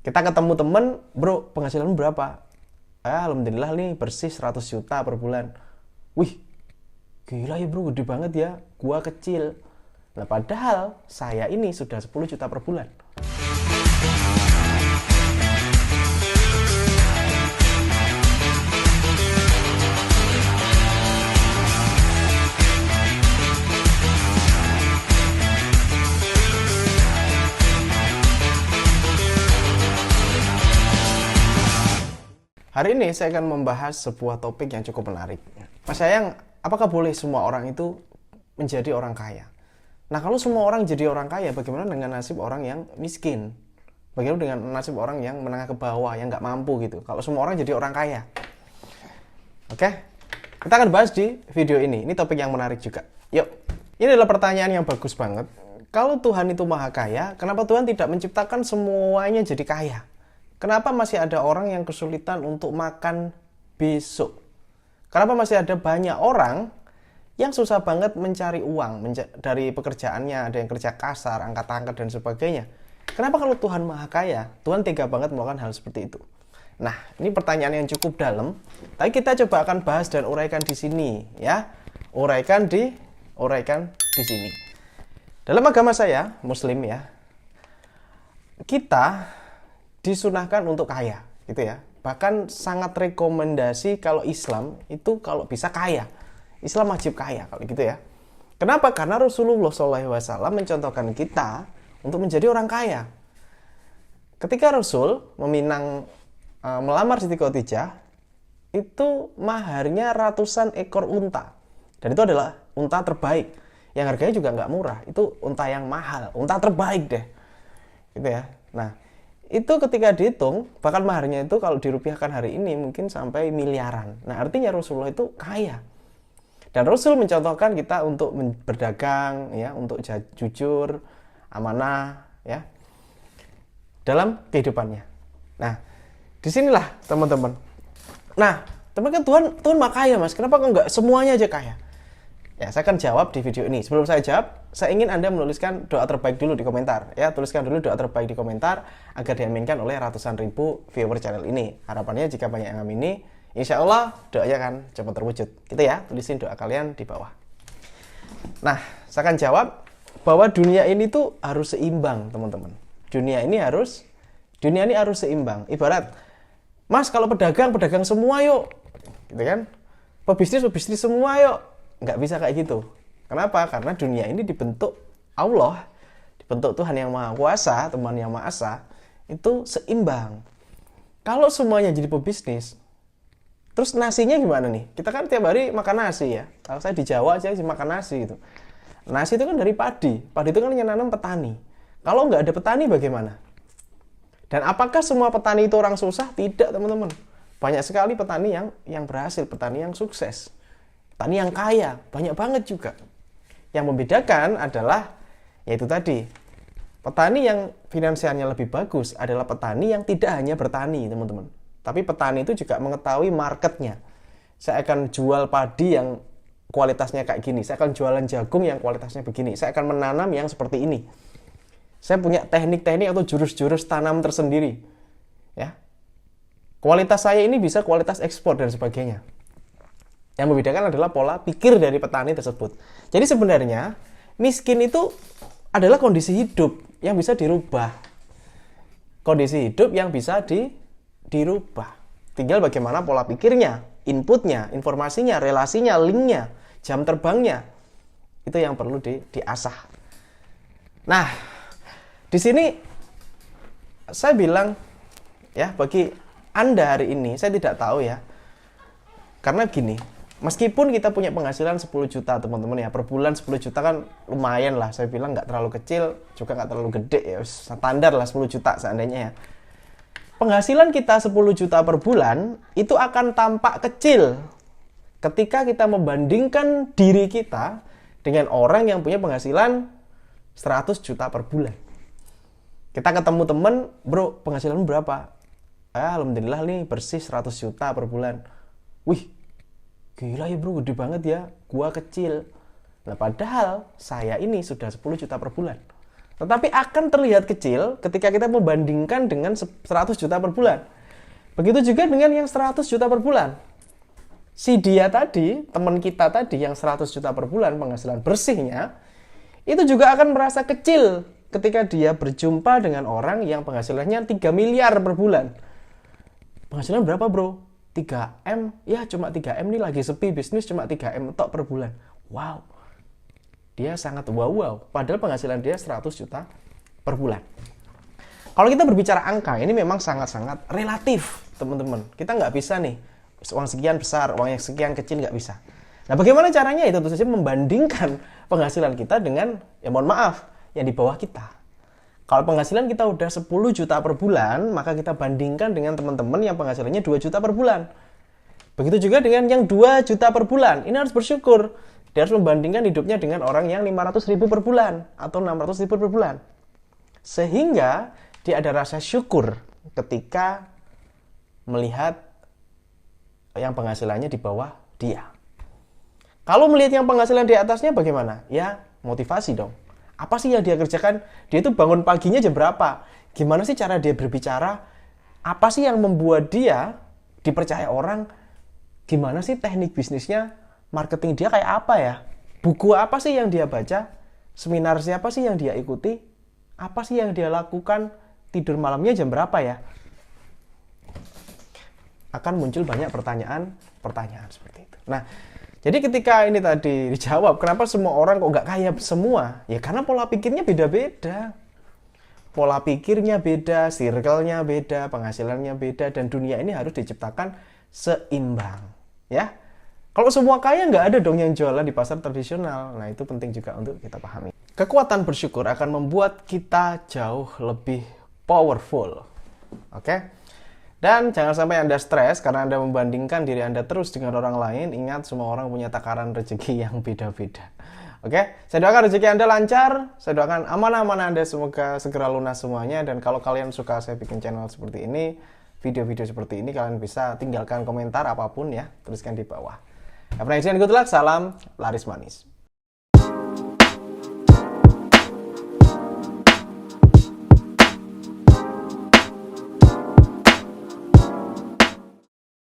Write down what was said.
Kita ketemu temen, bro, penghasilan berapa? Alhamdulillah nih bersih 100 juta per bulan. Wih, gila ya bro, gede banget ya. Gua kecil. Nah padahal saya ini sudah 10 juta per bulan. Hari ini saya akan membahas sebuah topik yang cukup menarik. Mas Sayang, apakah boleh semua orang itu menjadi orang kaya? Nah, kalau semua orang jadi orang kaya, bagaimana dengan nasib orang yang miskin? Bagaimana dengan nasib orang yang menengah ke bawah, yang nggak mampu gitu? Kalau semua orang jadi orang kaya. Oke? Kita akan bahas di video ini. Ini topik yang menarik juga. Yuk. Ini adalah pertanyaan yang bagus banget. Kalau Tuhan itu maha kaya, kenapa Tuhan tidak menciptakan semuanya jadi kaya? Kenapa masih ada orang yang kesulitan untuk makan besok? Kenapa masih ada banyak orang yang susah banget mencari uang dari pekerjaannya, ada yang kerja kasar, angkat-angkat dan sebagainya. Kenapa kalau Tuhan maha kaya, Tuhan tega banget melakukan hal seperti itu? Nah, ini pertanyaan yang cukup dalam, tapi kita coba akan bahas dan uraikan di sini, ya. Uraikan di sini. Dalam agama saya, Muslim ya, kita disunahkan untuk kaya, gitu ya. Bahkan sangat rekomendasi kalau Islam itu kalau bisa kaya. Islam wajib kaya kalau gitu ya. Kenapa? Karena Rasulullah SAW mencontohkan kita untuk menjadi orang kaya. Ketika Rasul melamar Siti Khadijah, itu maharnya ratusan ekor unta. Dan itu adalah unta terbaik. Yang harganya juga nggak murah. Itu unta yang mahal, unta terbaik deh. Gitu ya. Nah, itu ketika dihitung, bahkan maharnya itu kalau dirupiahkan hari ini mungkin sampai miliaran. Nah, artinya Rasulullah itu kaya. Dan Rasul mencontohkan kita untuk berdagang, ya, untuk jujur, amanah, ya, dalam kehidupannya. Nah, disinilah teman-teman. Nah, tapi kan Tuhan mah kaya, Mas. Kenapa kok nggak semuanya aja kaya? Ya, saya akan jawab di video ini. Sebelum saya jawab, saya ingin Anda menuliskan doa terbaik dulu di komentar. Ya, tuliskan dulu doa terbaik di komentar agar diaminkan oleh ratusan ribu viewer channel ini. Harapannya jika banyak yang amini, insya Allah doanya akan cepat terwujud. Gitu ya, tulisin doa kalian di bawah. Nah, saya akan jawab bahwa dunia ini tuh harus seimbang, teman-teman. Dunia ini harus seimbang. Ibarat, Mas, kalau pedagang semua yuk. Gitu kan? Pebisnis semua yuk. Nggak bisa kayak gitu. Kenapa? Karena dunia ini dibentuk Allah, dibentuk Tuhan yang Maha Kuasa, Tuhan yang Maha Esa, itu seimbang. Kalau semuanya jadi pebisnis, terus nasinya gimana nih? Kita kan tiap hari makan nasi ya. Kalau saya di Jawa aja makan nasi gitu. Nasi itu kan dari padi. Padi itu kan yang nanam petani. Kalau nggak ada petani bagaimana? Dan apakah semua petani itu orang susah? Tidak, teman-teman. Banyak sekali petani yang berhasil, petani yang sukses. Petani yang kaya, banyak banget juga. Yang membedakan adalah, yaitu tadi, petani yang finansialnya lebih bagus adalah petani yang tidak hanya bertani, teman-teman. Tapi petani itu juga mengetahui marketnya. Saya akan jual padi yang kualitasnya kayak gini. Saya akan jualan jagung yang kualitasnya begini. Saya akan menanam yang seperti ini. Saya punya teknik-teknik atau jurus-jurus tanam tersendiri. Ya. Kualitas saya ini bisa kualitas ekspor dan sebagainya. Yang membedakan adalah pola pikir dari petani tersebut. Jadi sebenarnya miskin itu adalah kondisi hidup yang bisa dirubah. Kondisi hidup yang bisa dirubah. Tinggal bagaimana pola pikirnya, inputnya, informasinya, relasinya, linknya, jam terbangnya. Itu yang perlu diasah. Nah, di sini saya bilang, ya, bagi Anda hari ini, saya tidak tahu ya. Karena gini, meskipun kita punya penghasilan 10 juta teman-teman ya, per bulan 10 juta kan lumayan lah. Saya bilang nggak terlalu kecil, juga nggak terlalu gede ya, standar lah 10 juta seandainya ya. Penghasilan kita 10 juta per bulan itu akan tampak kecil ketika kita membandingkan diri kita dengan orang yang punya penghasilan 100 juta per bulan. Kita ketemu temen, bro, penghasilan berapa? Alhamdulillah nih bersih 100 juta per bulan. Wih, gila ya bro, gede banget ya. Gua kecil. Nah padahal saya ini sudah 10 juta per bulan. Tetapi akan terlihat kecil ketika kita membandingkan dengan 100 juta per bulan. Begitu juga dengan yang 100 juta per bulan. Si dia tadi, teman kita tadi yang 100 juta per bulan penghasilan bersihnya, itu juga akan merasa kecil ketika dia berjumpa dengan orang yang penghasilannya 3 miliar per bulan. Penghasilan berapa bro? 3M? Ya cuma 3M nih, lagi sepi bisnis, cuma 3M tok per bulan. Wow. Dia sangat wow. Padahal penghasilan dia 100 juta per bulan. Kalau kita berbicara angka, ini memang sangat-sangat relatif, teman-teman. Kita nggak bisa nih, uang sekian besar, uang yang sekian kecil, nggak bisa. Nah, bagaimana caranya? Itu tentu saja membandingkan penghasilan kita dengan, ya mohon maaf, yang di bawah kita. Kalau penghasilan kita udah 10 juta per bulan, maka kita bandingkan dengan teman-teman yang penghasilannya 2 juta per bulan. Begitu juga dengan yang 2 juta per bulan. Ini harus bersyukur. Dia harus membandingkan hidupnya dengan orang yang 500 ribu per bulan atau 600 ribu per bulan. Sehingga dia ada rasa syukur ketika melihat yang penghasilannya di bawah dia. Kalau melihat yang penghasilan di atasnya bagaimana? Ya, motivasi dong. Apa sih yang dia kerjakan? Dia itu bangun paginya jam berapa? Gimana sih cara dia berbicara? Apa sih yang membuat dia dipercaya orang? Gimana sih teknik bisnisnya? Marketing dia kayak apa ya? Buku apa sih yang dia baca? Seminar siapa sih yang dia ikuti? Apa sih yang dia lakukan? Tidur malamnya jam berapa ya? Akan muncul banyak pertanyaan seperti itu. Nah, jadi ketika ini tadi dijawab, kenapa semua orang kok nggak kaya semua? Ya karena pola pikirnya beda-beda. Pola pikirnya beda, circle-nya beda, penghasilannya beda, dan dunia ini harus diciptakan seimbang. Ya, kalau semua kaya, nggak ada dong yang jualan di pasar tradisional. Nah, itu penting juga untuk kita pahami. Kekuatan bersyukur akan membuat kita jauh lebih powerful. Oke? Dan jangan sampai Anda stres karena Anda membandingkan diri Anda terus dengan orang lain. Ingat, semua orang punya takaran rezeki yang beda-beda. Oke? Saya doakan rezeki Anda lancar. Saya doakan amanah-amanah Anda semoga segera lunas semuanya. Dan kalau kalian suka saya bikin channel seperti ini, video-video seperti ini, kalian bisa tinggalkan komentar apapun ya. Tuliskan di bawah. Have a nice day and good luck. Salam laris manis.